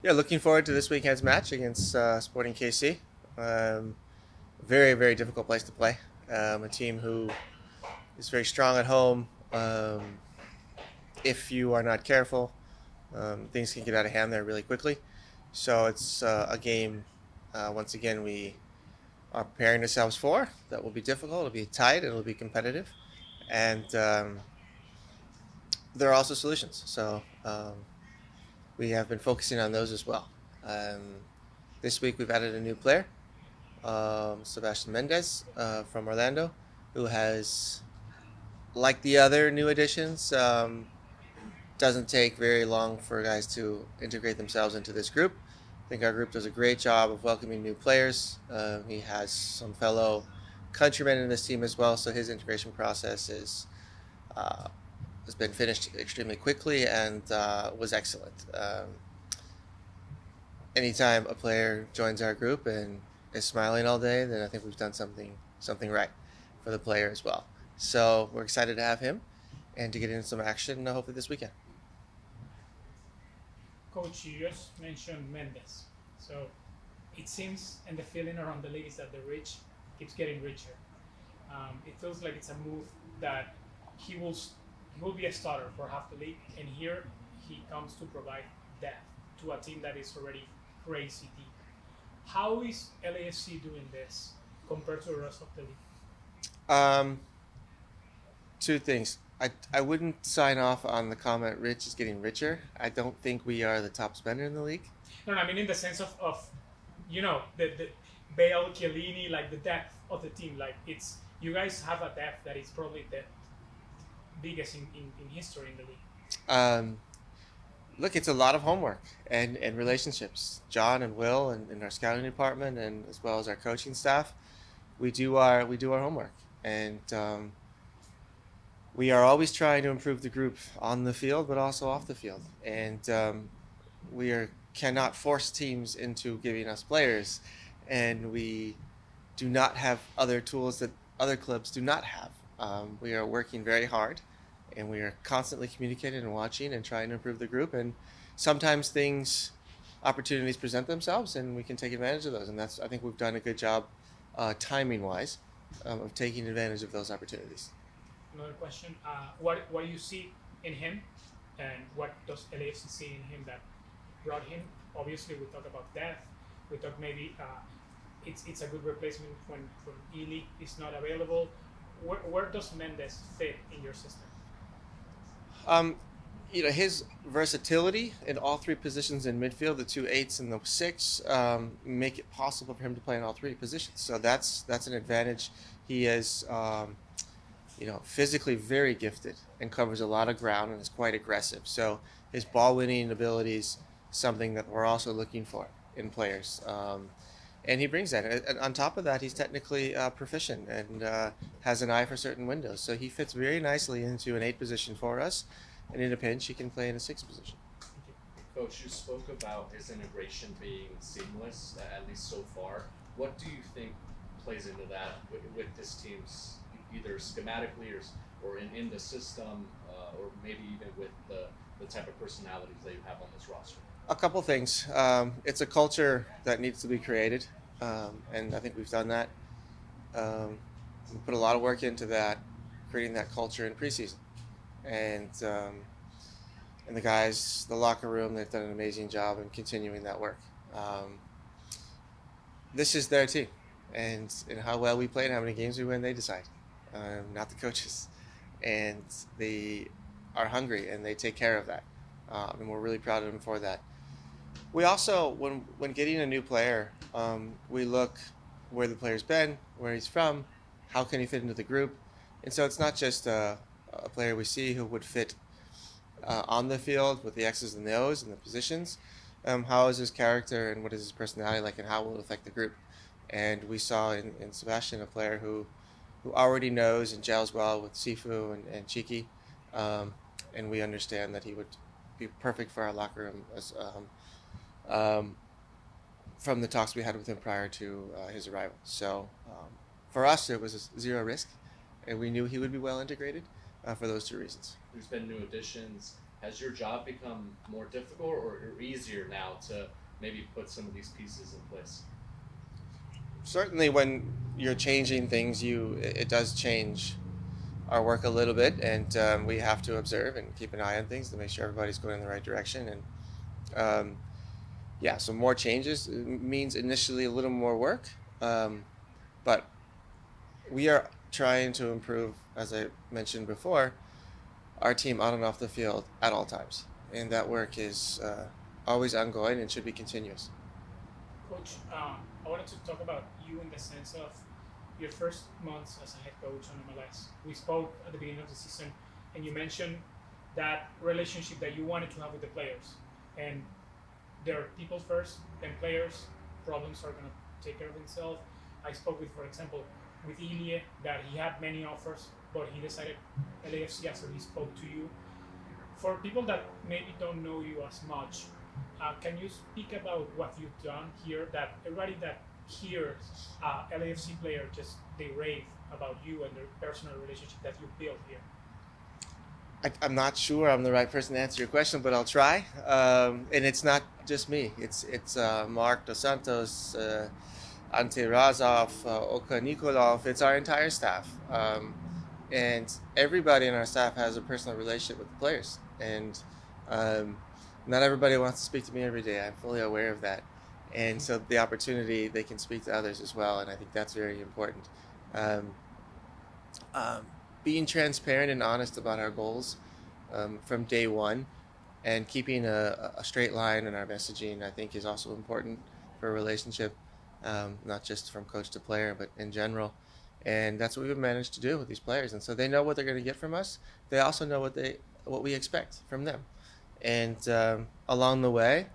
Yeah, looking forward to this weekend's match against Sporting KC. Very, very difficult place to play. A team who is very strong at home. If you are not careful, things can get out of hand there really quickly. So it's a game, once again, we are preparing ourselves for. That will be difficult. It'll be tight. It'll be competitive. And there are also solutions. So we have been focusing on those as well. Um, this week we've added a new player, Sebastian Mendez from Orlando, who has, like the other new additions, doesn't take very long for guys to integrate themselves into this group. I think our group does a great job of welcoming new players. He has some fellow countrymen in this team as well, so his integration process uh, has been finished extremely quickly and was excellent. Anytime a player joins our group and is smiling all day, then I think we've done something right for the player as well. So we're excited to have him and to get into some action hopefully this weekend. Coach, you just mentioned Mendes. So it seems, and the feeling around the league is that the rich keeps getting richer. It feels like it's a move that he will be a starter for half the league, and here he comes to provide depth to a team that is already crazy deep. How is LAFC doing this compared to the rest of the league? Um, Two things. I wouldn't sign off on the comment Rich is getting richer. I don't think we are the top spender in the league. No, no, I mean in the sense of the Bale, Chiellini, like the depth of the team. Like it's you guys have a depth that is probably the biggest in history in the league. Um, Look, it's a lot of homework and relationships. John and Will and our scouting department and as well as our coaching staff, we do our homework and we are always trying to improve the group on the field, but also off the field. And we cannot force teams into giving us players, and we do not have other tools that other clubs do not have. We are working very hard, and we are constantly communicating and watching and trying to improve the group. And sometimes opportunities present themselves, and we can take advantage of those. And I think we've done a good job, timing wise, of taking advantage of those opportunities. Another question: what do you see in him, and what does LAFC see in him that brought him? Obviously, we talk about depth. We talk maybe it's a good replacement when Ely is not available. Where does Mendes fit in your system? Um, his versatility in all three positions in midfield, the two eights and the six, make it possible for him to play in all three positions. So that's an advantage. He is, physically very gifted and covers a lot of ground and is quite aggressive. So his ball winning abilities, something that we're also looking for in players. And he brings that. And on top of that, he's technically proficient and has an eye for certain windows. So he fits very nicely into an eight position for us. And in a pinch, he can play in a six position. Coach, you spoke about his integration being seamless, at least so far. What do you think plays into that with this team's either schematically or in the system, or maybe even with the type of personalities that you have on this roster? A couple things. It's a culture that needs to be created, and I think we've done that. We put a lot of work into that, creating that culture in preseason, and and the guys, the locker room, they've done an amazing job in continuing that work. Um, this is their team, and how well we play and how many games we win, they decide, not the coaches, and they are hungry and they take care of that, and we're really proud of them for that. We also, when getting a new player, we look where the player's been, where he's from, how can he fit into the group, and so it's not just a player we see who would fit on the field with the X's and the O's and the positions. How is his character and what is his personality like, and how will it affect the group? And we saw in Sebastian a player who already knows and gels well with Sifu and Chiki, and we understand that he would be perfect for our locker room um, from the talks we had with him prior to his arrival. So for us, it was a zero risk, and we knew he would be well integrated for those two reasons. There's been new additions. Has your job become more difficult or easier now to maybe put some of these pieces in place? Certainly, when you're changing things, it does change our work a little bit, and we have to observe and keep an eye on things to make sure everybody's going in the right direction. And um, yeah, so more changes means initially a little more work, but we are trying to improve, as I mentioned before, our team on and off the field at all times, and that work is always ongoing and should be continuous. Coach, I wanted to talk about you in the sense of your first months as a head coach on MLS. We spoke at the beginning of the season, and you mentioned that relationship that you wanted to have with the players. And there are people first, then players. Problems are going to take care of themselves. I spoke with, for example, with Ilie, that he had many offers, but he decided LAFC after he spoke to you. For people that maybe don't know you as much, can you speak about what you've done here? That everybody that hears LAFC player just they rave about you and the personal relationship that you built here. I'm not sure I'm the right person to answer your question, but I'll try. And it's not just me. It's Mark Dos Santos, Ante Razov, Oka Nikolov. It's our entire staff, and everybody in our staff has a personal relationship with the players. And um, not everybody wants to speak to me every day. I'm fully aware of that. And so the opportunity, they can speak to others as well, and I think that's very important. Um, um, Being transparent and honest about our goals from day one, and keeping a straight line in our messaging, I think, is also important for a relationship, not just from coach to player, but in general. And that's what we've managed to do with these players. And so they know what they're going to get from us. They also know what we expect from them. And along the way,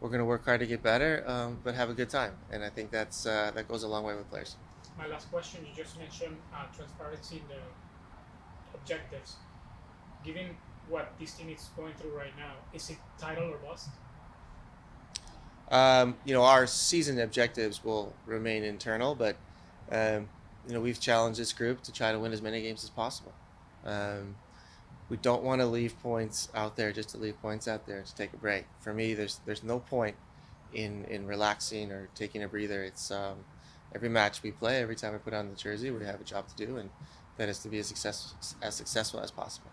we're going to work hard to get better, but have a good time. And I think that goes a long way with players. My last question, you just mentioned transparency in the objectives. Given what this team is going through right now, is it title or bust? Our season objectives will remain internal, but we've challenged this group to try to win as many games as possible. Um, we don't want to leave points out there just to leave points out there to take a break. For me, there's no point in relaxing or taking a breather. It's every match we play, every time we put on the jersey, we have a job to do, and that is to be as successful as possible.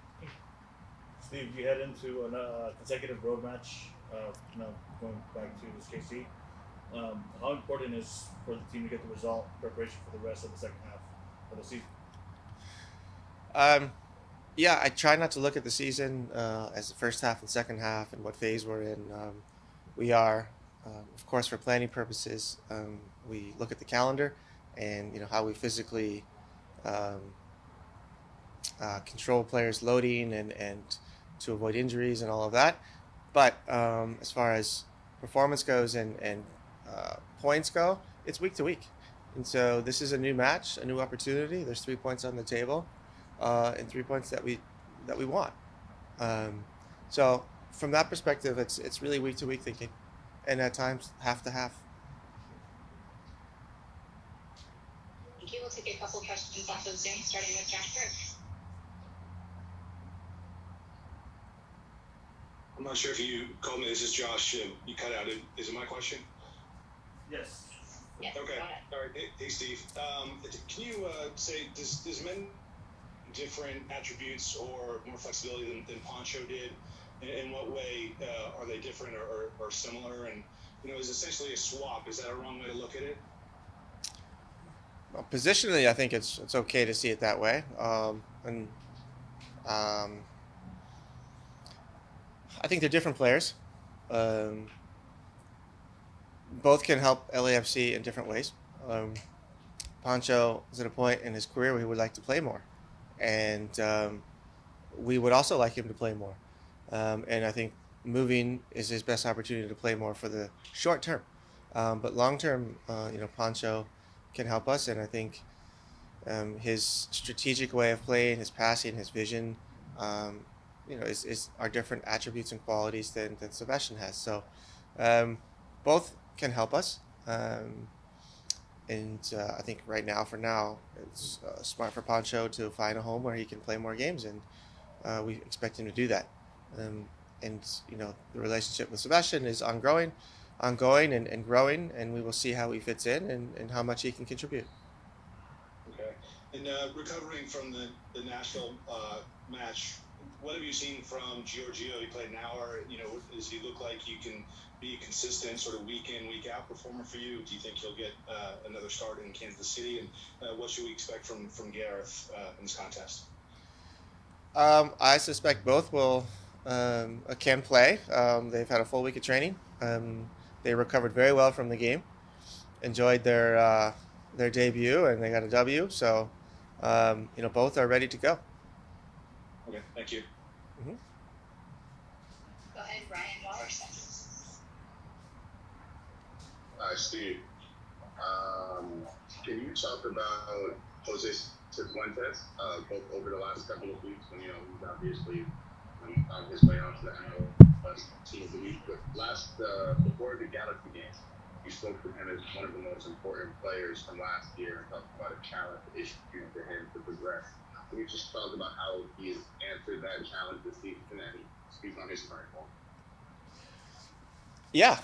Steve, you head into a consecutive road match, going back to the SKC. How important is for the team to get the result preparation for the rest of the second half of the season? Yeah, I try not to look at the season as the first half and second half and what phase we're in. We are, of course, for planning purposes, we look at the calendar and how we physically um, control players' loading and to avoid injuries and all of that. But as far as performance goes and points go, it's week to week. And so this is a new match, a new opportunity. There's 3 points on the table, and 3 points that we want. So from that perspective, it's really week to week thinking, and at times half to half. Thank you. We'll take a couple questions off of Zoom, starting with Josh Burke. I'm not sure if you called me. This is Josh. You cut out. Is it my question? Yes. Yes, Okay. go ahead. All right. Hey Steve. Can you say does men different attributes or more flexibility than Poncho did? In what way are they different or similar? And is essentially a swap. Is that a wrong way to look at it? Well, positionally, I think it's okay to see it that way. And I think they're different players. Both can help LAFC in different ways. Pancho is at a point in his career where he would like to play more, and we would also like him to play more. And I think moving is his best opportunity to play more for the short term. But long term, Pancho can help us, and I think his strategic way of playing, his passing, his vision, are different attributes and qualities than Sebastian has. So both can help us. And I think right now, it's smart for Pancho to find a home where he can play more games, and we expect him to do that. the relationship with Sebastian is ongoing and growing, and we will see how he fits in and how much he can contribute. Okay. And recovering from the Nashville match, what have you seen from Giorgio? He played an hour. Does he look like he can be a consistent sort of week in, week out performer for you? Do you think he'll get another start in Kansas City? And what should we expect from Gareth in this contest? I suspect both can play. They've had a full week of training. They recovered very well from the game, enjoyed their debut, and they got a W. So, both are ready to go. Okay, thank you. Mm-hmm. Go ahead, Ryan Wallerson. Hi, Steve. Can you talk about Jose Cifuentes, both over the last couple of weeks when, he's obviously on his way onto the MLS team of the week, but before the Galaxy game, you spoke to him as one of the most important players from last year and talked about a challenge issue for him to progress. Can you just talk about how he has answered that challenge this season and speak on his current form? Yeah.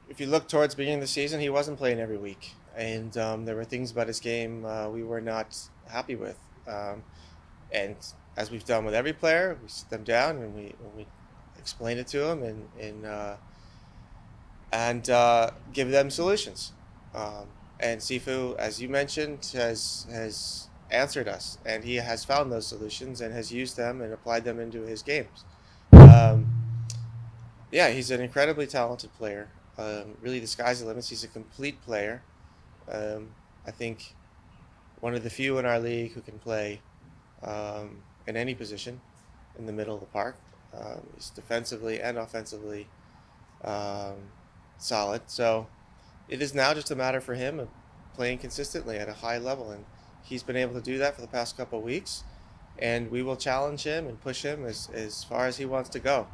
If you look towards the beginning of the season, he wasn't playing every week, and there were things about his game we were not happy with. And as we've done with every player, we sit them down and we explain it to them and give them solutions. And Sifu, as you mentioned, has answered us, and he has found those solutions and has used them and applied them into his games. He's an incredibly talented player. Really, the sky's the limit. He's a complete player. I think one of the few in our league who can play in any position in the middle of the park. He's defensively and offensively solid. So it is now just a matter for him of playing consistently at a high level, and he's been able to do that for the past couple of weeks. And we will challenge him and push him as far as he wants to go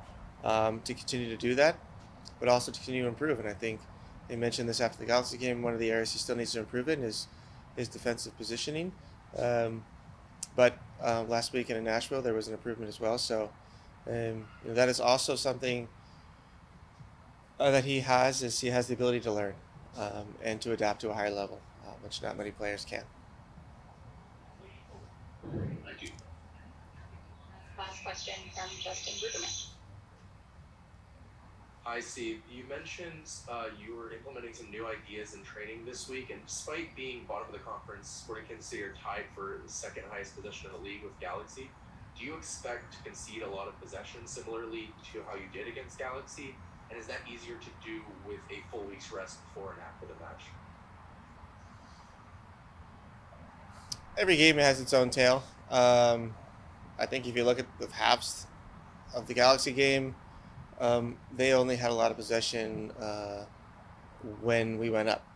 to continue to do that, but also to continue to improve. And I think they mentioned this after the Galaxy game. One of the areas he still needs to improve in is his defensive positioning. But last week in Nashville, there was an improvement as well. So that is also something that he has the ability to learn and to adapt to a higher level, which not many players can. Thank you. Last question from Justin Bruderman. Hi, Steve. You mentioned you were implementing some new ideas in training this week, and despite being bottom of the conference, Sporting Kansas City are tied for the second highest possession in the league with Galaxy. Do you expect to concede a lot of possession similarly to how you did against Galaxy? And is that easier to do with a full week's rest before and after the match? Every game has its own tale. I think if you look at the halves of the Galaxy game, they only had a lot of possession when we went up,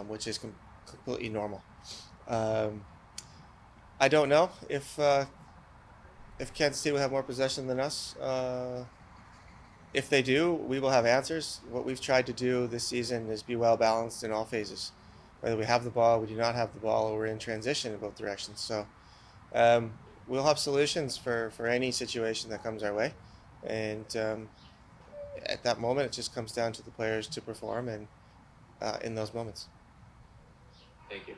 which is completely normal. I don't know if Kansas City will have more possession than us. If they do, we will have answers. What we've tried to do this season is be well balanced in all phases. Whether we have the ball, we do not have the ball, or we're in transition in both directions. So we'll have solutions for any situation that comes our way. And at that moment, it just comes down to the players to perform and in those moments. Thank you.